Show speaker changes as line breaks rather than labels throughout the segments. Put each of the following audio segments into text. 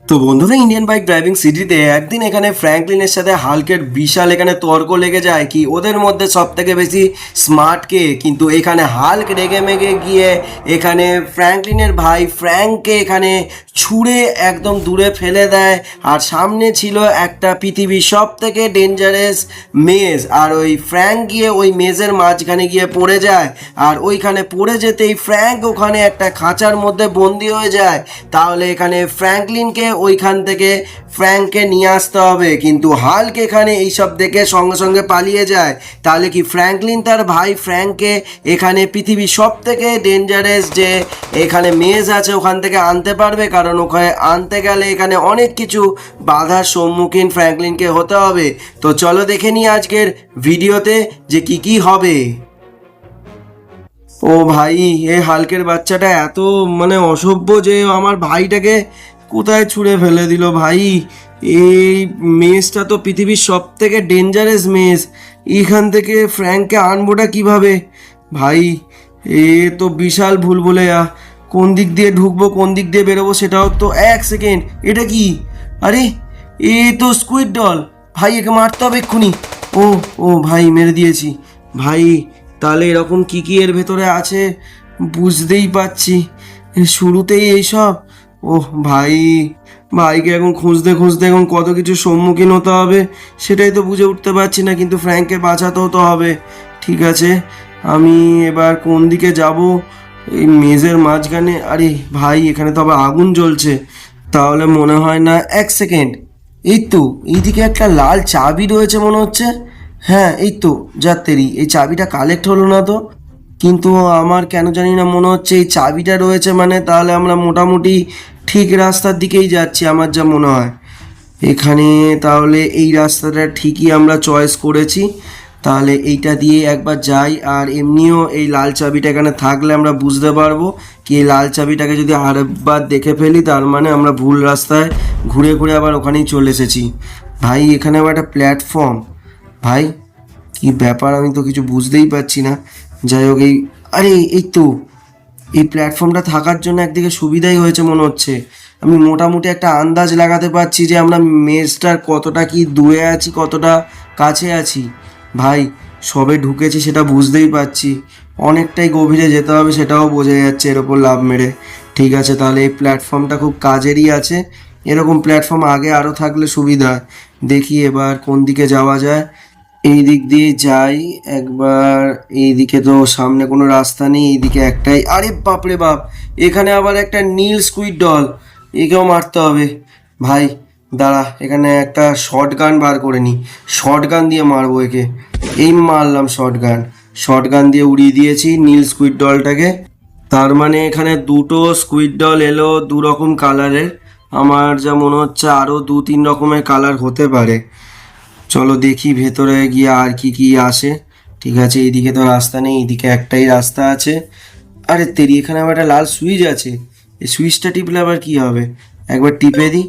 তো বন্ধুরা, Indian bike driving সিটিতে একদিন এখানে ফ্র্যাঙ্কলিনের সাথে হাল্কের বিশাল এখানে তর্ক লেগে যায় কি ওদের মধ্যে সব থেকে বেশি স্মার্ট কে। কিন্তু এখানে হাল্ক রেগে মেগে গিয়ে এখানে ফ্র্যাঙ্কলিনের ভাই ফ্র্যাঙ্ককে এখানে ছুঁড়ে একদম দূরে ফেলে দেয়। আর সামনে ছিল একটা পৃথিবীর সব থেকে ডেঞ্জারাস মেজ, আর ওই ফ্র্যাঙ্ক গিয়ে ওই মেজের মাঝখানে গিয়ে পড়ে যায়। আর ওইখানে পড়ে যেতেই ফ্র্যাঙ্ক ওখানে একটা খাঁচার মধ্যে বন্দি হয়ে যায়। তাহলে এখানে ফ্র্যাঙ্কলিনকে ওইখান থেকে ফ্র্যাঙ্ককে নিয়ে আসতে হবে, কিন্তু হাল্ক এখানে এইসব দেখে সঙ্গে সঙ্গে পালিয়ে যায়। তাহলে কি ফ্র্যাঙ্কলিন তার ভাই ফ্র্যাঙ্ককে এখানে পৃথিবীর সব থেকে ডেঞ্জারাস যে এখানে মেজ আছে ওখান থেকে আনতে পারবে? কারণ ওখানে আনতে গেলে এখানে অনেক কিছু বাধার সম্মুখীন ফ্র্যাঙ্কলিনকে হতে হবে। তো চলো দেখে নিই আজকের ভিডিওতে যে কি হবে। ও ভাই, এ হাল্কের বাচ্চাটা এত অসভ্য যে আমার ভাইটাকে কোথায় ছুঁড়ে ফেলে দিল ভাই। এই মেজটা তো পৃথিবীর সব থেকে ডেঞ্জারাস মেজ, এখান থেকে ফ্র্যাঙ্ককে আনবোটা কিভাবে ভাই? এ তো বিশাল ভুলভুলাইয়া। কোন দিক দিয়ে ঢুকবো কোন দিক দিয়ে বেরোবো সেটাও তো। এক সেকেন্ড, এটা কি? আরে এ তো স্কুইড ডল ভাই, একে মারতে হবে এক্ষুনি। ও ও ভাই, মেরে দিয়েছি ভাই। তাহলে এরকম কি এর ভেতরে আছে বুঝতেই পারছি, শুরুতেই এইসব। ওহ ভাই, ভাইকে এখন খুঁজতে খুঁজতে এখন কত কিছু সম্মুখীন হতে হবে সেটাই তো বুঝে উঠতে পারছি না, কিন্তু ফ্র্যাঙ্ককে বাঁচাতেও তো হবে। ঠিক আছে, আমি এবার কোন দিকে যাব? এই মেজের মাঝখানে। আরে ভাই, এখানে তো আবার আগুন জ্বলছে, তাহলে মনে হয় না। এক সেকেন্ড, এই তো এইদিকে একটা লাল চাবি রয়েছে মনে হচ্ছে। হ্যাঁ এই তো, যাত্রেরি এই চাবিটা কালেক্ট হলো না তো। কিন্তু আমার কেন জানি না মনে হচ্ছে এই চাবিটা রয়েছে, তাহলে আমরা মোটামুটি ঠিক রাস্তার দিকেই যাচ্ছি আমার যা মনে হয়। এখানে তাহলে এই রাস্তাটা ঠিকই আমরা চয়েস করেছি। তাহলে এইটা দিয়ে একবার যাই। আর এমনিও এই লাল চাবিটা এখানে থাকলে আমরা বুঝতে পারবো কি এই লাল চাবিটাকে যদি আরেকবার দেখে ফেলি তার মানে আমরা ভুল রাস্তায় ঘুরে ঘুরে আবার ওখানেই চলে এসেছি। ভাই এখানে আবার একটা প্ল্যাটফর্ম। ভাই কি ব্যাপার, আমি তো কিছু বুঝতেই পারছি না। যাই হোক, আরে এই তো এই প্ল্যাটফর্মটা থাকার জন্য একদিকে সুবিধাই হয়েছে মনে হচ্ছে। আমি মোটামুটি একটা আন্দাজ লাগাতে পারছি যে আমরা মেজটার কতটা কি দূরে আছি কতটা কাছে আছি। ভাই সবে ঢুকেছি সেটা বুঝতেই পারছি, অনেকটাই গভীরে যেতে হবে সেটাও বোঝা যাচ্ছে এর ওপর লাভ মেরে। ঠিক আছে, তাহলে এই প্ল্যাটফর্মটা খুব কাজেরই আছে। এরকম প্ল্যাটফর্ম আগে আরও থাকলে সুবিধা। দেখি এবার কোন দিকে যাওয়া যায়। এই দিক দিয়ে যাই একবার। এইদিকে তো সামনে কোনো রাস্তা নেই, এইদিকে একটাই। আরে বাপরে বাপ, এখানে আবার একটা নীল স্কুইড ডল, একেও মারতে হবে। ভাই দাঁড়া, এখানে একটা শর্ট গান বার করে নিই, শর্ট গান দিয়ে মারবো একে। এই মারলাম শর্ট গান, শর্ট গান দিয়ে উড়িয়ে দিয়েছি নীল স্কুইড ডলটাকে। তার মানে এখানে দুটো স্কুইড ডল এলো, দু রকম কালারের। আমার যা মনে হচ্ছে আরও 2-3 রকমের কালার হতে পারে। চলো দেখি ভেতরে গিয়ে আর কি আসে। ঠিক আছে, এইদিকে তো রাস্তা নেই, এইদিকে একটাই রাস্তা আছে। আরে তেরি, এখানে আবার একটা লাল সুইচ আছে, এই সুইচটা টিপলে আবার কি হবে? একবার টিপে দিই।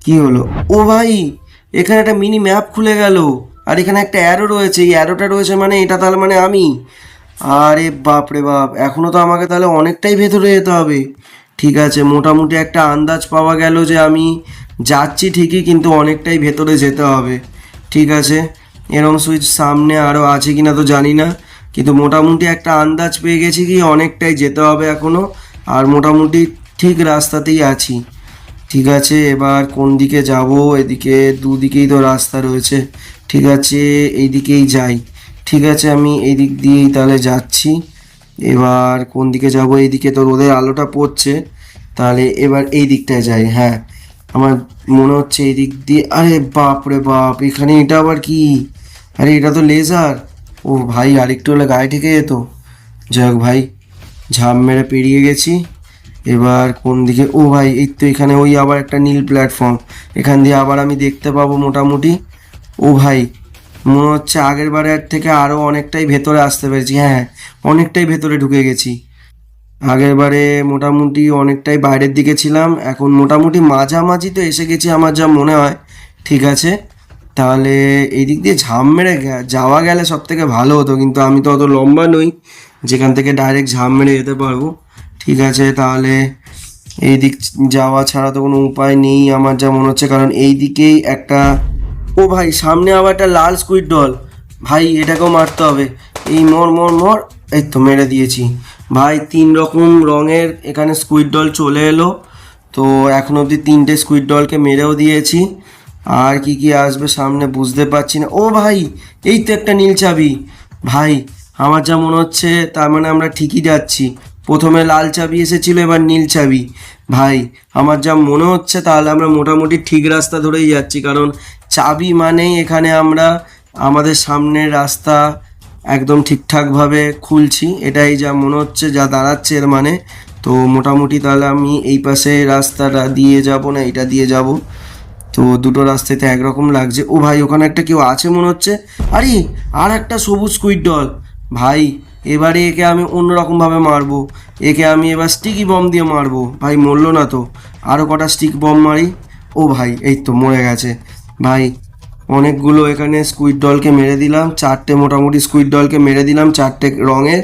কি হলো? ও ভাই, এখানে একটা মিনি ম্যাপ খুলে গেল। আর এখানে একটা অ্যারো রয়েছে, এই অ্যারোটা রয়েছে এটা তাহলে আমি। আরে বাপ রে বাপ, এখনও তো আমাকে তাহলে অনেকটাই ভেতরে যেতে হবে। ঠিক আছে, মোটামুটি একটা আন্দাজ পাওয়া গেল যে আমি যাচ্ছি ঠিকই, কিন্তু অনেকটাই ভেতরে যেতে হবে। ঠিক আছে, এরম সুইচ সামনে আরও আছে কি না তো জানি না, কিন্তু মোটামুটি একটা আন্দাজ পেয়ে গেছি কি অনেকটাই যেতে হবে এখনও। আর মোটামুটি ঠিক রাস্তাতেই আছি। ঠিক আছে, এবার কোন দিকে যাব? এদিকে দুদিকেই তো রাস্তা রয়েছে। ঠিক আছে, এই দিকেই যাই। ঠিক আছে, আমি এই দিক দিয়েই তাহলে যাচ্ছি। এবার কোন দিকে যাব? এইদিকে তো রোদের আলোটা পড়ছে, তাহলে এবার এই দিকটায় যাই। হ্যাঁ, আমার মনে হচ্ছে এই দিক দিয়ে। আরে বাপ রে বাপ, এখানে এটা আবার কি? আরে এটা তো লেজার। ও ভাই, আরেকটু হলে গায়ে ঠেকে যেত। যাই হোক ভাই, ঝাঁপ মেরে পেরিয়ে গেছি। এবার কোন দিকে? ও ভাই, এই তো এখানে ওই আবার একটা নীল প্ল্যাটফর্ম, এখান দিয়ে আবার আমি দেখতে পাবো মোটামুটি। ও ভাই, মনে হচ্ছে আগের বারের থেকে আরও অনেকটাই ভেতরে আসতে পেরেছি। হ্যাঁ, অনেকটাই ভেতরে ঢুকে গেছি। আগের বারে মোটামুটি অনেকটাই বাইরের দিকে ছিলাম, এখন মোটামুটি মাঝামাঝি তো এসে গেছি আমার যা মনে হয়। ঠিক আছে, তাহলে এই দিক দিয়ে ঝাঁপ মেরে যাওয়া গেলে সব থেকে ভালো হতো, কিন্তু আমি তো অত লম্বা নই যেখান থেকে ডাইরেক্ট ঝাঁপ মেরে যেতে পারবো। ঠিক আছে, তাহলে এই দিক যাওয়া ছাড়া তো কোনো উপায় নেই আমার যা মনে হচ্ছে, কারণ এই দিকেই একটা, ও ভাই সামনে আবার একটা লাল স্কুইড ডল, ভাই এটাকেও মারতে হবে। এই মর মর মর, এই তো মেরে দিয়েছি ভাই। 3 রকম রঙের এখানে স্কুইড ডল চলে এলো। তো এখন অবধি 3টে স্কুইড ডলকে মেরেও দিয়েছি। আর কি কি আসবে সামনে বুঝতে পারছি না। ও ভাই এই তো একটা নীল চাবি। ভাই আমার যা মনে হচ্ছে তার মানে আমরা ঠিকই যাচ্ছি। প্রথমে লাল চাবি এসেছিল, এবার নীল চাবি। ভাই আমার যা মনে হচ্ছে তাহলে আমরা মোটামুটি ঠিক রাস্তা ধরেই যাচ্ছি, কারণ চাবি মানেই এখানে আমরা আমাদের সামনের রাস্তা একদম ঠিকঠাকভাবে খুলছি, এটাই যা মনে হচ্ছে, যা দাঁড়াচ্ছে এর মানে। তো মোটামুটি তাহলে আমি এই পাশে রাস্তাটা দিয়ে যাব না এটা দিয়ে যাব। তো দুটো রাস্তাতে একরকম লাগছে। ও ভাই ওখানে একটা কেউ আছে মনে হচ্ছে। আরে আর একটা সবুজ স্কুইড ডল। ভাই এবারে একে আমি অন্যরকমভাবে মারবো। একে আমি এবার স্টিকি বম দিয়ে মারবো। ভাই মরলো না তো, আরও কটা স্টিক বম মারি। ও ভাই এই তো মরে গেছে। ভাই অনেকগুলো এখানে স্কুইড ডলকে মেরে দিলাম, 4টে মোটামুটি স্কুইড ডলকে মেরে দিলাম, 4টে রঙের।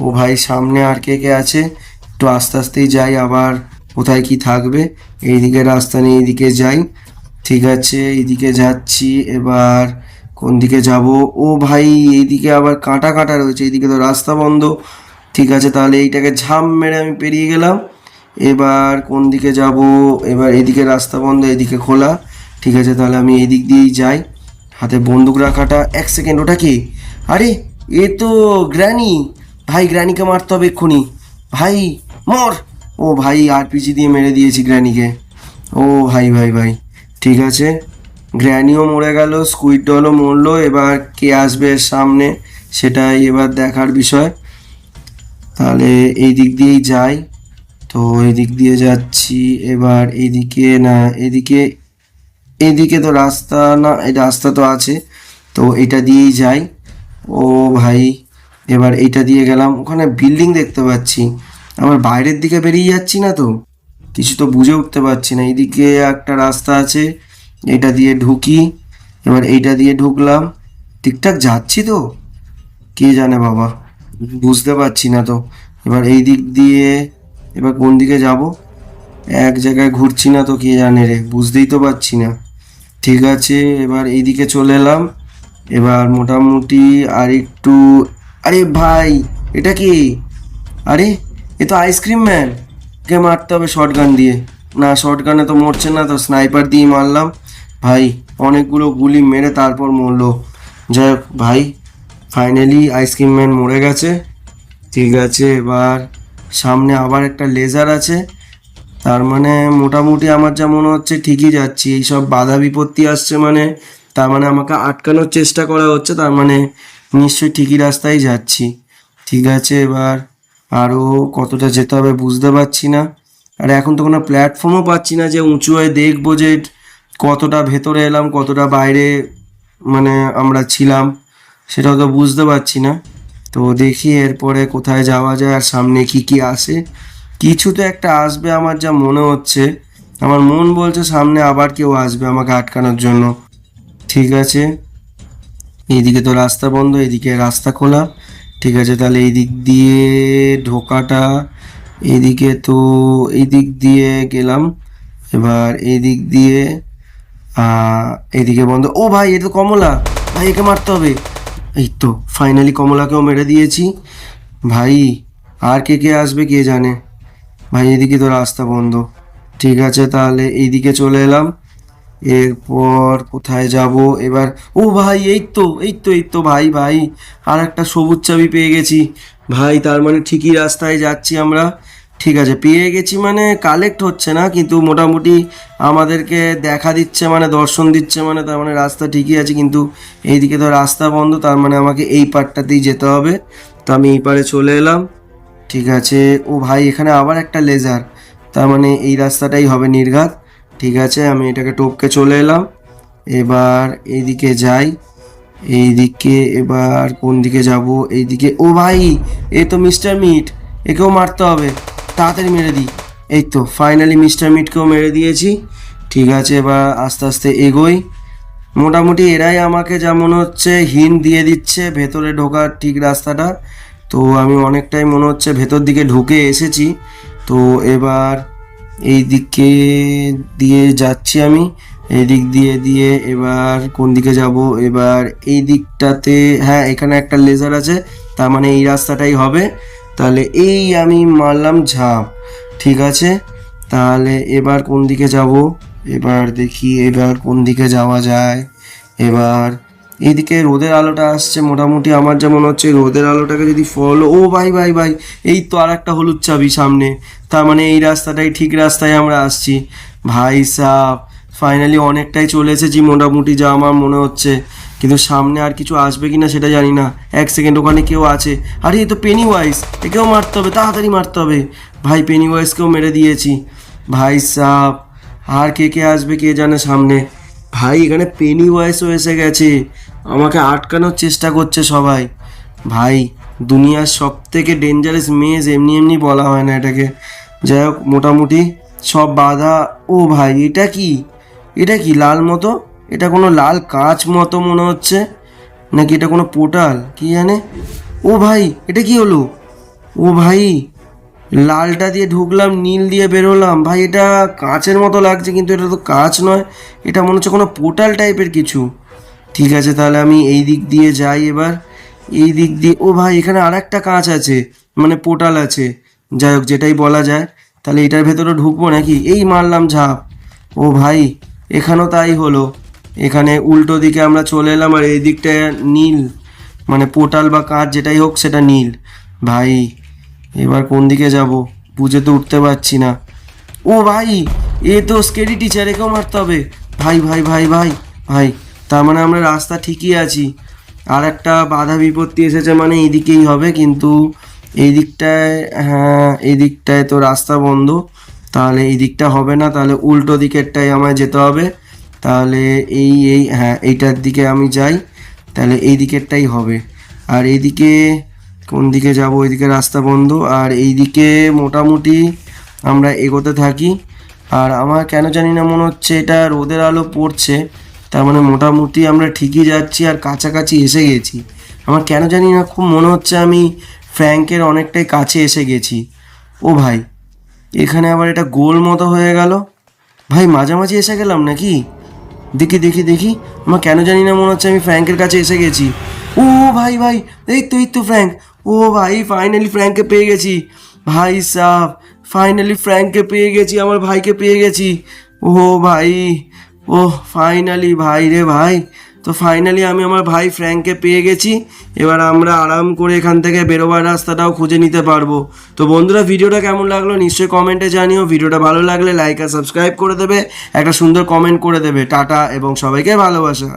ও ভাই সামনে আর কে কে আছে, একটু আস্তে আস্তেই যাই, আবার কোথায় কি থাকবে। এইদিকে রাস্তা নিয়ে এইদিকে যাই। ঠিক আছে এইদিকে যাচ্ছি, এবার কোন দিকে যাব। ও ভাই এইদিকে আবার কাঁটা কাঁটা রয়েছে, এইদিকে তো রাস্তা বন্ধ। ঠিক আছে তাহলে এইটাকে ঝাম মেরে আমি পেরিয়ে গেলাম। এবার কোন দিকে যাব, এবার এদিকে রাস্তা বন্ধ এদিকে খোলা। ঠিক আছে তাহলে আমি এই দিক দিয়েই যাই। হাতে বন্দুক রাখাটা, 1 সেকেন্ড, ওটা কি? আরে এ তো গ্র্যানি। ভাই গ্র্যানিকে মারতে হবে এক্ষুনি। ভাই মর। ও ভাই আরপিজি দিয়ে মেরে দিয়েছি গ্র্যানিকে। ও ভাই ভাই ভাই ঠিক আছে, গ্র্যানিও মরে গেল, স্কুইড ডলও মরলো। এবার কে আসবে এর সামনে সেটাই এবার দেখার বিষয়। তাহলে এই দিক দিয়েই যাই। তো এই দিক দিয়ে যাচ্ছি, এবার এইদিকে না এদিকে, এইদিকে তো রাস্তা না, এই রাস্তা তো আছে, তো এটা দিয়েই যাই। ও ভাই এবার এইটা দিয়ে গেলাম, ওখানে বিল্ডিং দেখতে পাচ্ছি। আমার বাইরের দিকে বেরিয়ে যাচ্ছি না তো, কিছু তো বুঝে উঠতে পারছি না। এইদিকে একটা রাস্তা আছে, এটা দিয়ে ঢুকি। এবার এইটা দিয়ে ঢুকলাম, ঠিকঠাক যাচ্ছি তো, কে জানে বাবা, বুঝতে পারছি না তো। এবার এই দিক দিয়ে এবার কোন দিকে যাব, এক জায়গায় ঘুরছি না তো, কে জানে রে, বুঝতেই তো পারছি না। ঠিক আছে এবার এইদিকে চলে এলাম। এবার মোটামুটি আর একটু, আরে ভাই এটা কি? আরে এ তো আইসক্রিম ম্যান, কে মারতে হবে শটগান দিয়ে। না শটগানে তো মরছে না, তো স্নাইপার দিয়ে মারলাম। ভাই অনেকগুলো গুলি মেরে তারপর মরলো। যাই হোক ভাই, ফাইনালি আইসক্রিম ম্যান মরে গেছে। ঠিক আছে এবার সামনে আবার একটা লেজার আছে, তার মানে মোটামুটি আমার যা মনে হচ্ছে ঠিকই যাচ্ছি। এইসব বাধা বিপত্তি আসছে মানে তার মানে আমাকে আটকানোর চেষ্টা করা হচ্ছে, তার মানে নিশ্চয়ই ঠিকই রাস্তায় যাচ্ছি। ঠিক আছে এবার আরও কতটা যেতে হবে বুঝতে পারছি না। আর এখন তো কোনো প্ল্যাটফর্মও পাচ্ছি না যে উঁচু হয়ে দেখবো যে কতটা ভেতরে এলাম কতটা বাইরে মানে আমরা ছিলাম, সেটাও তো বুঝতে পারছি না। তো দেখি এরপরে কোথায় যাওয়া যায় আর সামনে কি কি আসে। কিছু তো একটা আসবে আমার যা মনে হচ্ছে, আমার মন বলছে সামনে আবার কেউ আসবে আমাকে আটকানোর জন্য। ঠিক আছে এইদিকে তো রাস্তা বন্ধ, এইদিকে রাস্তা খোলা। ঠিক আছে তাহলে এই দিক দিয়ে ঢোকাটা, এইদিকে তো এই দিক দিয়ে গেলাম। এবার এই দিক দিয়ে এইদিকে বন্ধ। ও ভাই এটা তো কমলা, ভাই একে মারতে হবে। এই তো ফাইনালি কমলাকেও মেরে দিয়েছি। ভাই আর কে কে আসবে কে জানে। ভাই এদিকে তো রাস্তা বন্ধ। ঠিক আছে তাহলে এইদিকে চলে এলাম। এরপর কোথায় যাব এবার? ও ভাই এই তো এই তো এই তো ভাই ভাই আর একটা সবুজ চাবি পেয়ে গেছি। ভাই তার মানে ঠিকই রাস্তায় যাচ্ছি আমরা। ঠিক আছে পেয়ে গেছি মানে কালেক্ট হচ্ছে না, কিন্তু মোটামুটি আমাদেরকে দেখা দিচ্ছে মানে দর্শন দিচ্ছে মানে তার মানে রাস্তা ঠিকই আছে। কিন্তু এইদিকে তো রাস্তা বন্ধ, তার মানে আমাকে এই পারটাতেই যেতে হবে। তো আমি এই পারে চলে এলাম। ঠিক আছে ও ভাই এখানে আবার একটা লেজার, তার মানে এই রাস্তাটাই হবে নির্ঘাত। ঠিক আছে আমি এটাকে টপকে চলে এলাম। এবার এইদিকে যাই। এইদিকে এবার কোন দিকে যাব? এইদিকে, ও ভাই এ তো মিস্টার মিট, একেও মারতে হবে, তাড়াতাড়ি মেরে দিই। এই তো ফাইনালি মিস্টার মিটকেও মেরে দিয়েছি। ঠিক আছে এবার আস্তে আস্তে এগোই। মোটামুটি এরাই আমাকে যা মনে হচ্ছে হিন্ট দিয়ে দিচ্ছে ভেতরে ঢোকার ঠিক রাস্তাটা। তো আমি অনেকটাই মনে হচ্ছে ভেতর দিকে ঢুকে এসেছি। তো এবার এই দিকে দিয়ে যাচ্ছি আমি, এই দিক দিয়ে দিয়ে এবার কোন দিকে যাব? এবার এই দিকটাতে, হ্যাঁ এখানে একটা লেজার আছে, তার মানে এই রাস্তাটাই হবে। তাহলে এই আমি মারলাম ঝাঁপ, ঠিক আছে। তাহলে এবার কোন দিকে যাব? এবার দেখি এবার কোন দিকে যাওয়া যায়। এবার এইদিকে রোদের আলোটা আসছে মোটামুটি, আমার যেমন হচ্ছে রোদের আলোটাকে যদি ফলো, ও ভাই ভাই ভাই, এই তো আর একটা হলুদ চাবি সামনে, তার মানে এই রাস্তাটাই ঠিক রাস্তায় আমরা আসছি। ভাই সাহ, ফাইনালি অনেকটাই চলে এসেছি মোটামুটি যা আমার মনে হচ্ছে, কিন্তু সামনে আর কিছু আসবে কিনা সেটা জানি না। এক সেকেন্ড, ওখানে কেউ আছে, আরে এই তো পেনি ওয়াইস, একেও মারতে হবে, তাড়াতাড়ি মারতে হবে। ভাই পেনি ওয়াইসকেও মেরে দিয়েছি। ভাই সাহ, আর কে কে আসবে কে জানে সামনে। ভাই এখানে পেনি ওয়াইসও এসে গেছে, আমাকে আটকানোর চেষ্টা করছে সবাই। ভাই দুনিয়ার সব থেকে ডেঞ্জারাস মেজ, এমনি এমনি বলা হয় না এটাকে। যাই হোক, মোটামুটি সব বাধা। ও ভাই এটা কি, এটা কি লাল মতো, এটা কোনো লাল কাঁচ মতো মনে হচ্ছে, নাকি এটা কোনো পোর্টাল কি জানে। ও ভাই এটা কি হলো? ও ভাই, লালটা দিয়ে ঢুকলাম, নীল দিয়ে বেরোলাম। ভাই এটা কাঁচের মতো লাগছে, কিন্তু এটা তো কাঁচ নয়, এটা মনে হচ্ছে কোনো পোর্টাল টাইপের কিছু। ঠিক আছে, তাহলে আমি এই দিক দিয়ে যাই এবার, এই দিক দিয়ে। ও ভাই এখানে আর একটা কাঁচ আছে, মানে পোর্টাল আছে, যাই হোক যেটাই বলা যায়। তাহলে এটার ভেতরে ঢুকবো নাকি? এই মারলাম ঝাঁপ। ও ভাই এখানেও তাই হলো, এখানে উল্টো দিকে আমরা চলে এলাম, আর এই দিকটায় নীল, মানে পোর্টাল বা কাঁচ যেটাই হোক সেটা নীল। ভাই এবার কোন দিকে যাব বুঝে তো উঠতে পারছি না। ও ভাই এ তো স্কেরি টিচার, একেও মারতে হবে। ভাই ভাই ভাই ভাই ভাই, তার মানে আমরা রাস্তা ঠিকই আছি। আর একটা বাধা বিপত্তি এসেছে, মানে এই দিকেই হবে, কিন্তু এই দিকটায়, হ্যাঁ এই দিকটায় তো রাস্তা বন্ধ, তাহলে এই দিকটা হবে না, তাহলে উল্টো দিকেরটাই আমায় যেতে হবে। তাহলে এই হ্যাঁ এইটার দিকে আমি যাই, তাহলে এই দিকেরটাই হবে। আর এইদিকে কোন দিকে যাব? ওইদিকে রাস্তা বন্ধ, আর এইদিকে মোটামুটি আমরা এগোতে থাকি। আর আমার কেন জানি না মনে হচ্ছে এটা রোদের আলো পড়ছে, তার মানে মোটামুটি আমরা ঠিকই যাচ্ছি আর কাছাকাছি এসে গেছি। আমার কেন জানি না খুব মনে হচ্ছে আমি ফ্র্যাঙ্কের অনেকটাই কাছে এসে গেছি। ও ভাই এখানে আবার এটা গোল মতো হয়ে গেল। ভাই মাঝামাঝি এসে গেলাম নাকি? দেখি দেখি দেখি, আমার কেন জানি না মনে হচ্ছে আমি ফ্র্যাঙ্কের কাছে এসে গেছি। ও ভাই ভাই, এই তো ফ্র্যাঙ্ক। ও ভাই ফাইনালি ফ্র্যাঙ্ককে পেয়ে গেছি। ভাই সাহ, ফাইনালি ফ্র্যাঙ্ককে পেয়ে গেছি, আমার ভাইকে পেয়ে গেছি। ও ভাই, ও ফাইনালি ভাই রে ভাই। তো ফাইনালি আমি আমার ভাই ফ্র্যাঙ্ককে পেয়ে গেছি। এবার আমরা আরাম করে এখান থেকে বেরোবার রাস্তাটাও খুঁজে নিতে পারবো। তো বন্ধুরা ভিডিওটা কেমন লাগলো নিশ্চয়ই কমেন্টে জানিও। ভিডিওটা ভালো লাগলে লাইক আর সাবস্ক্রাইব করে দেবে, একটা সুন্দর কমেন্ট করে দেবে। টাটা এবং সবাইকে ভালোবাসা।